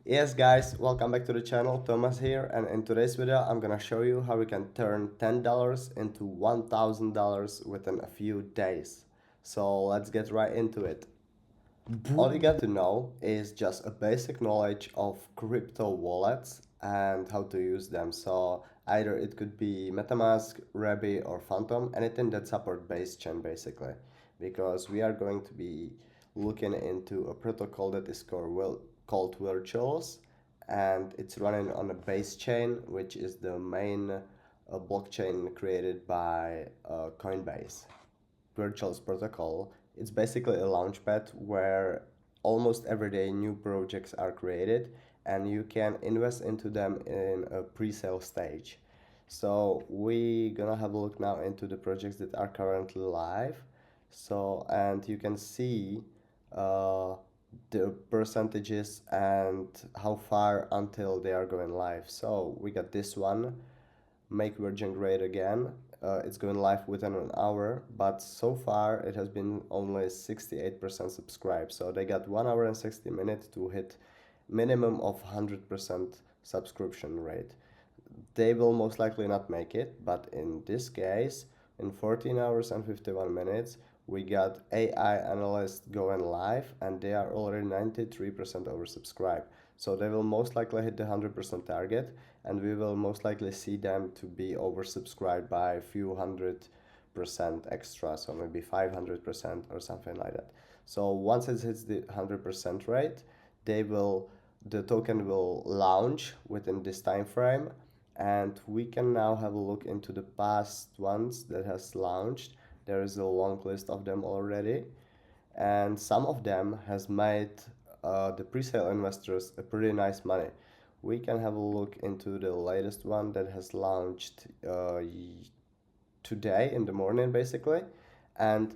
Yes guys, welcome back to the channel. Thomas here, and in today's video I'm gonna show you how we can turn $10 into $1,000 within a few days. So let's get right into it. All you got to know is just a basic knowledge of crypto wallets and how to use them. So either it could be MetaMask, Rebbe, or Phantom, anything that support base chain basically, because we are going to be looking into a protocol that is called Virtuals, and it's running on a base chain, which is the main blockchain created by Coinbase. Virtuals Protocol. It's basically a launchpad where almost every day new projects are created and you can invest into them in a pre-sale stage. So we gonna have a look now into the projects that are currently live. So and you can see uh, the percentages and how far until they are going live. So we got this one, Make Virgin Great Again. It's going live within an hour, but so far it has been only 68% subscribed. So they got 1 hour and 60 minutes to hit minimum of 100% subscription rate. They will most likely not make it, but in this case, in 14 hours and 51 minutes, we got AI analysts going live and they are already 93% oversubscribed. So they will most likely hit the 100% target, and we will most likely see them to be oversubscribed by a few 100% extra, so maybe 500% or something like that. So once it hits the 100% rate, they will the token will launch within this time frame, and we can now have a look into the past ones that has launched. There is a long list of them already, and some of them has made the pre-sale investors a pretty nice money. We can have a look into the latest one that has launched today in the morning basically, and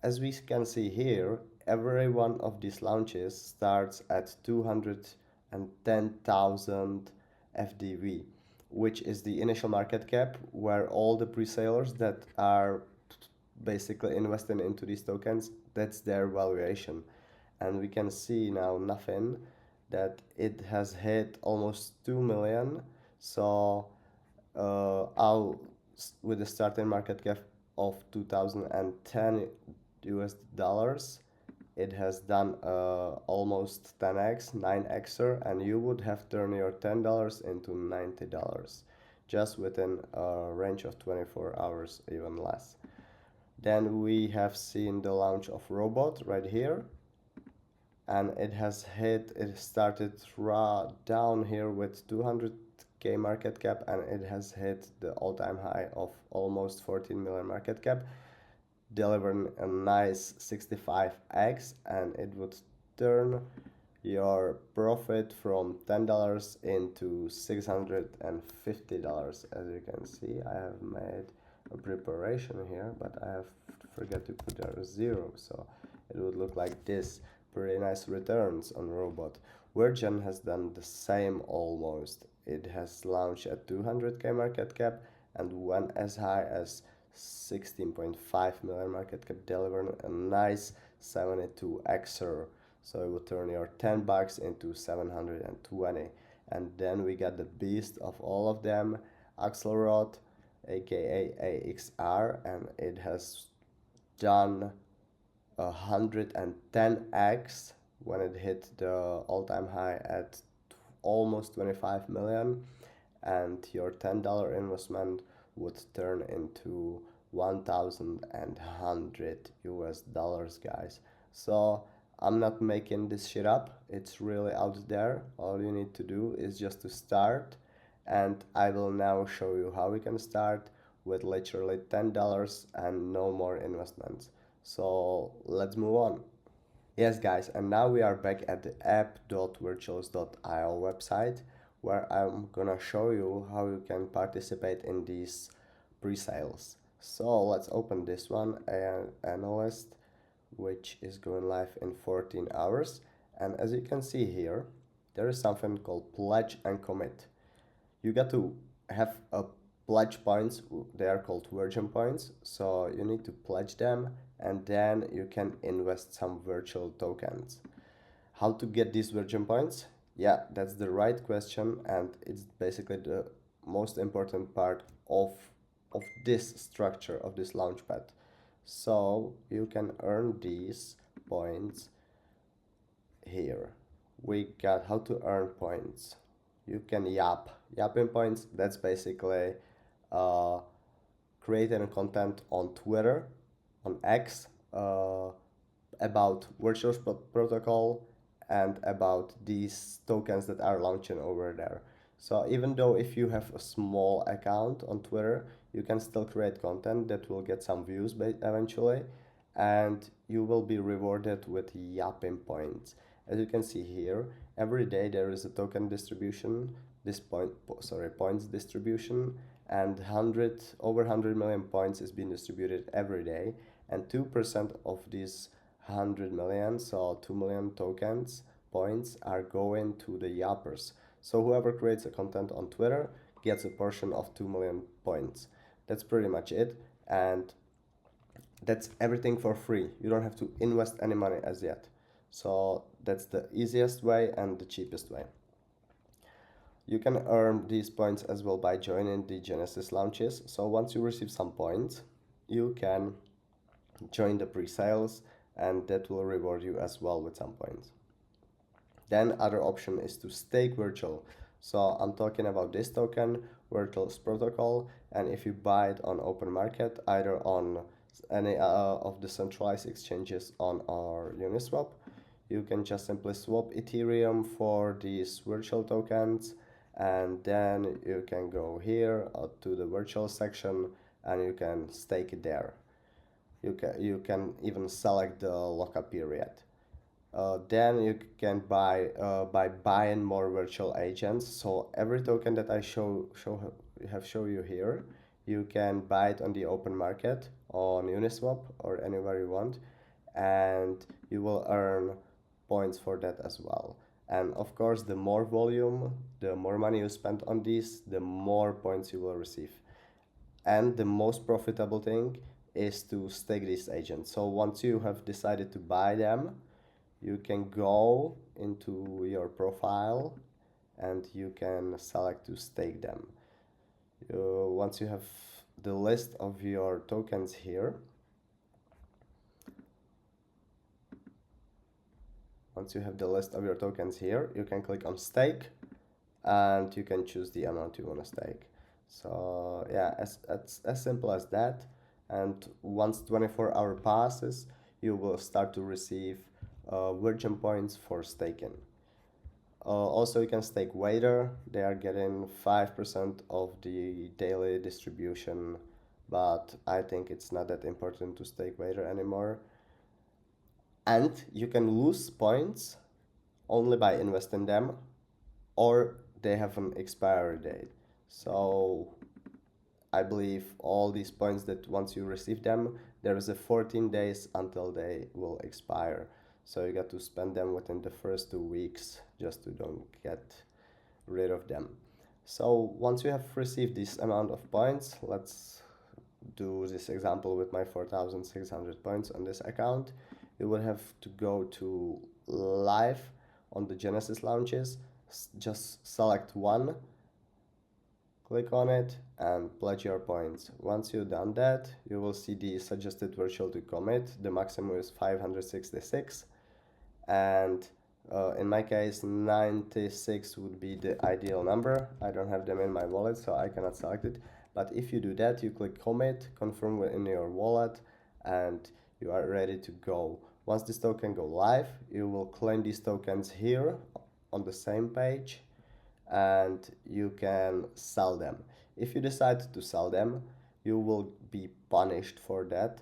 as we can see here, every one of these launches starts at 210,000 FDV, which is the initial market cap where all the pre-sellers that are basically investing into these tokens, that's their valuation. And we can see now nothing that it has hit almost 2 million. So I'll with the starting market cap of 2010 US dollars, it has done almost 10x, 9xer, and you would have turned your $10 into $90 just within a range of 24 hours, even less. Then we have seen the launch of Robot right here, and it started down here with 200k market cap, and it has hit the all-time high of almost 14 million market cap, delivering a nice 65x, and it would turn your profit from $10 into $650. As you can see, I have made a preparation here, but I have forgot to put a zero, so it would look like this. Pretty nice returns on Robot. Virgin has done the same almost. It has launched at 200k market cap and went as high as 16.5 million market cap, delivering a nice 72xer. So it will turn your 10 bucks into 720. And then we got the beast of all of them, Axelrod, aka AXR, and it has done 110x when it hit the all-time high at almost 25 million, and your $10 investment would turn into 1,100 US dollars, guys. So I'm not making this shit up, it's really out there. All you need to do is just to start, and I will now show you how we can start with literally $10 and no more investments. So let's move on. Yes guys, and now we are back at the app.virtuals.io website, where I'm gonna show you how you can participate in these pre-sales. So let's open this one, an analyst, which is going live in 14 hours. And as you can see here, there is something called pledge and commit. You got to have a pledge points, they are called Virgin Points, so you need to pledge them and then you can invest some virtual tokens. How to get these Virgin Points? Yeah, that's the right question, and it's basically the most important part of this structure of this launchpad. So you can earn these points here. We got how to earn points. You can yapping points. That's basically uh, creating content on Twitter, on X, about Virtual Protocol and about these tokens that are launching over there. So even though if you have a small account on Twitter, you can still create content that will get some views eventually, and you will be rewarded with yapping points. As you can see here, every day there is a token distribution, points distribution, and 100 over 100 million points is being distributed every day, and 2% of these 100 million, so 2 million tokens points are going to the yappers. So whoever creates a content on Twitter gets a portion of 2 million points. That's pretty much it, and that's everything for free. You don't have to invest any money as yet. So that's the easiest way and the cheapest way. You can earn these points as well by joining the Genesis launches. So once you receive some points, you can join the pre-sales, and that will reward you as well with some points. Then other option is to stake virtual. So I'm talking about this token, Virtual Protocol, and if you buy it on open market, either on any of the centralized exchanges on our Uniswap, you can just simply swap Ethereum for these virtual tokens, and then you can go here to the virtual section and you can stake it there. You can even select the lockup period. Then you can buy by buying more virtual agents. So every token that I show you here, you can buy it on the open market on Uniswap or anywhere you want, and you will earn points for that as well. And of course, the more volume, the more money you spend on these, the more points you will receive. And the most profitable thing is to stake these agents. So once you have decided to buy them, you can go into your profile and you can select to stake them. Once you have the list of your tokens here, you can click on stake and you can choose the amount you want to stake. So yeah, as simple as that. And once 24 hour passes, you will start to receive Virgin Points for staking. Also, you can stake Wader. They are getting 5% of the daily distribution, but I think it's not that important to stake Wader anymore. And you can lose points only by investing them, or they have an expiry date. So I believe all these points that once you receive them, there is a 14 days until they will expire. So you got to spend them within the first 2 weeks just to don't get rid of them. So once you have received this amount of points, let's do this example with my 4,600 points on this account. You will have to go to live on the Genesis launches, just select one, click on it and pledge your points. Once you've done that, you will see the suggested virtual to commit. The maximum is 566, and in my case 96 would be the ideal number. I don't have them in my wallet, so I cannot select it, but if you do that, you click commit, confirm in your wallet, and you are ready to go. Once this token go live, you will claim these tokens here on the same page, and you can sell them. If you decide to sell them, you will be punished for that,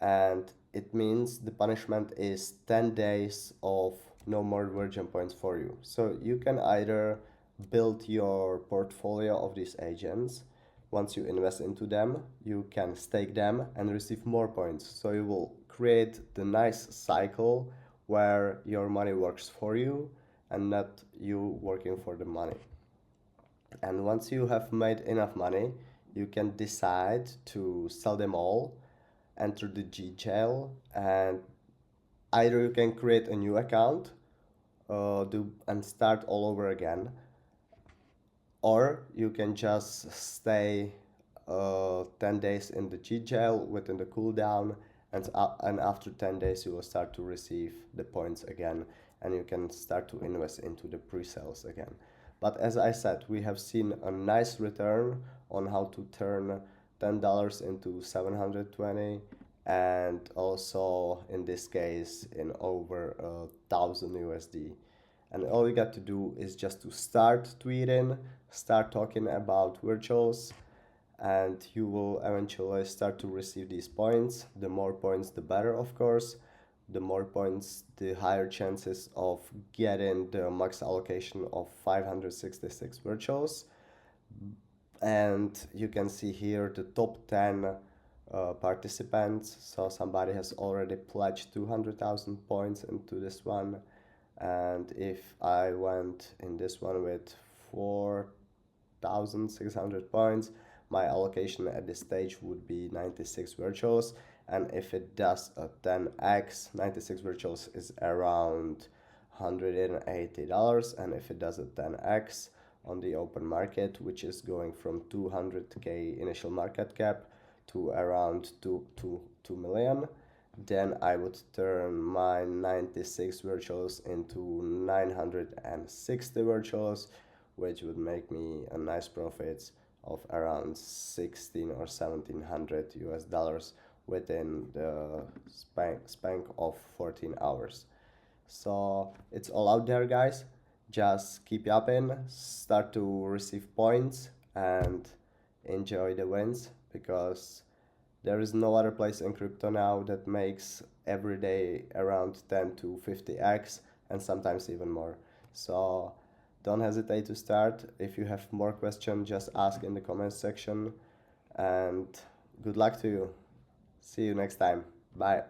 and it means the punishment is 10 days of no more Virgin Points for you. So you can either build your portfolio of these agents. Once you invest into them, you can stake them and receive more points. So you will create the nice cycle where your money works for you and not you working for the money. And once you have made enough money, you can decide to sell them all, enter the G jail, and either you can create a new account do and start all over again, or you can just stay 10 days in the cheat jail within the cooldown, and after 10 days you will start to receive the points again, and you can start to invest into the pre-sales again. But as I said, we have seen a nice return on how to turn $10 into 720, and also in this case in over 1,000 USD. And all you got to do is just to start tweeting, start talking about virtuals, and you will eventually start to receive these points. The more points, the better, of course. The more points, the higher chances of getting the max allocation of 566 virtuals. And you can see here the top 10 participants. So somebody has already pledged 200,000 points into this one. And if I went in this one with 4,600 points, my allocation at this stage would be 96 virtuals. And if it does a 10x, 96 virtuals is around $180. And if it does a 10x on the open market, which is going from 200k initial market cap to around 2 million, then I would turn my 96 virtuals into 960 virtuals, which would make me a nice profits of around 16 or 1700 US dollars within the span of 14 hours. So it's all out there, guys. Just keep yapping, start to receive points, and enjoy the wins, because there is no other place in crypto now that makes every day around 10 to 50x, and sometimes even more. So don't hesitate to start. If you have more questions, just ask in the comments section. And good luck to you. See you next time. Bye.